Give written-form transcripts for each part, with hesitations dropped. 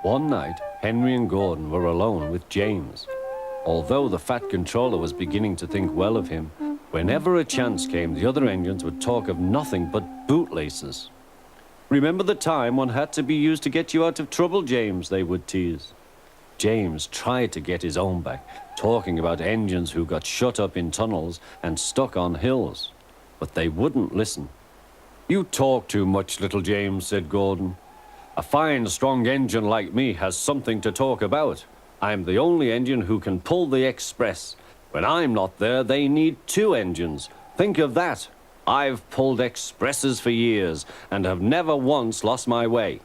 One night, Henry and Gordon were alone with James. Although the Fat Controller was beginning to think well of him, whenever a chance came, the other engines would talk of nothing but bootlaces. "Remember the time one had to be used to get you out of trouble, James," they would tease. James tried to get his own back, talking about engines who got shut up in tunnels and stuck on hills. But they wouldn't listen. "You talk too much, little James," said Gordon. "A fine, strong engine like me has something to talk about. I'm the only engine who can pull the express. When I'm not there, they need two engines. Think of that. I've pulled expresses for years and have never once lost my way.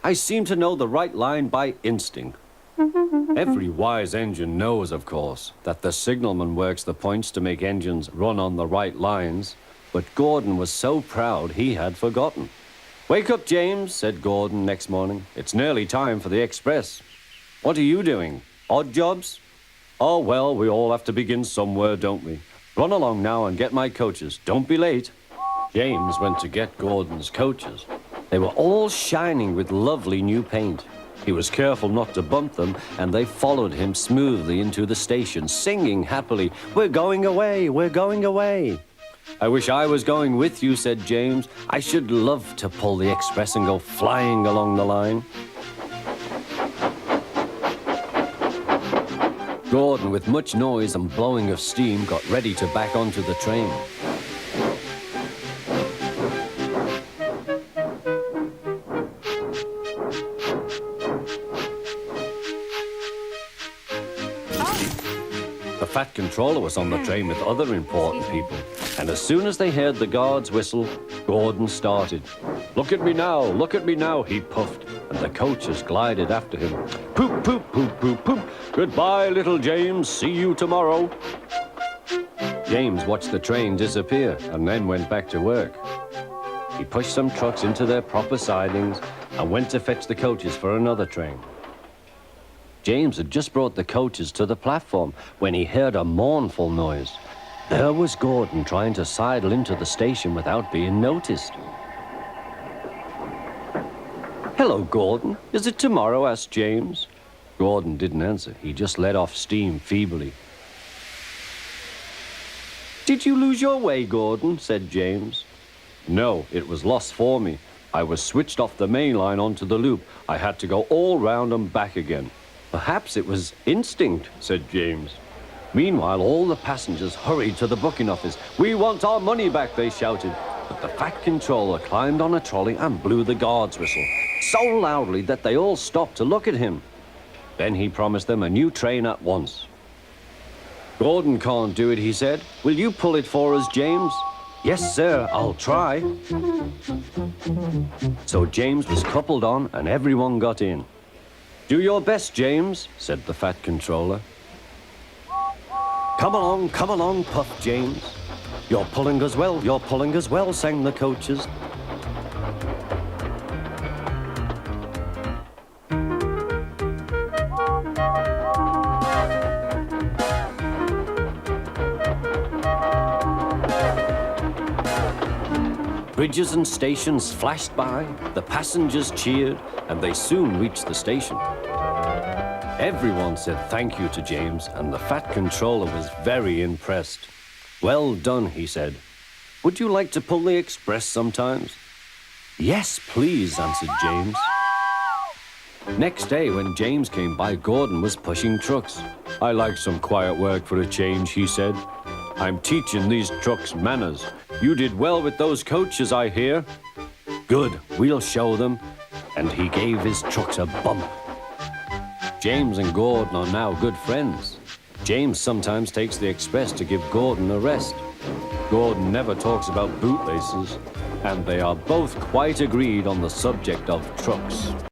I seem to know the right line by instinct." Every wise engine knows, of course, that the signalman works the points to make engines run on the right lines, but Gordon was so proud he had forgotten. "Wake up, James," said Gordon next morning. "It's nearly time for the express." "What are you doing? Odd jobs?" "Oh, well, we all have to begin somewhere, don't we? Run along now and get my coaches. Don't be late." James went to get Gordon's coaches. They were all shining with lovely new paint. He was careful not to bump them, and they followed him smoothly into the station, singing happily, "We're going away, we're going away." "I wish I was going with you," said James. "I should love to pull the express and go flying along the line." Gordon, with much noise and blowing of steam, got ready to back onto the train. The Fat Controller was on the train with other important people, and as soon as they heard the guard's whistle, Gordon started. Look at me now," he puffed, and the coaches glided after him. "Poop, poop, poop, poop, poop. Goodbye, little James. See you tomorrow." James watched the train disappear and then went back to work. He pushed some trucks into their proper sidings and went to fetch the coaches for another train. James had just brought the coaches to the platform when he heard a mournful noise. There was Gordon trying to sidle into the station without being noticed. "Hello, Gordon. Is it tomorrow?" asked James. Gordon didn't answer. He just let off steam feebly. "Did you lose your way, Gordon?" said James. "No, it was lost for me. I was switched off the main line onto the loop. I had to go all round and back again." "Perhaps it was instinct," said James. Meanwhile, all the passengers hurried to the booking office. "We want our money back," they shouted. But the Fat Controller climbed on a trolley and blew the guard's whistle, so loudly that they all stopped to look at him. Then he promised them a new train at once. "Gordon can't do it," he said. "Will you pull it for us, James?" "Yes, sir, I'll try." So James was coupled on and everyone got in. "Do your best, James," said the Fat Controller. Come along, puffed James. You're pulling as well, sang the coaches. Bridges and stations flashed by, the passengers cheered, and they soon reached the station. Everyone said thank you to James, and the Fat Controller was very impressed. "Well done," he said. "Would you like to pull the express sometimes?" "Yes, please," answered James. Next day, when James came by, Gordon was pushing trucks. "I like some quiet work for a change," he said. "I'm teaching these trucks manners. You did well with those coaches, I hear." "Good, we'll show them." And he gave his trucks a bump. James and Gordon are now good friends. James sometimes takes the express to give Gordon a rest. Gordon never talks about bootlaces, and they are both quite agreed on the subject of trucks.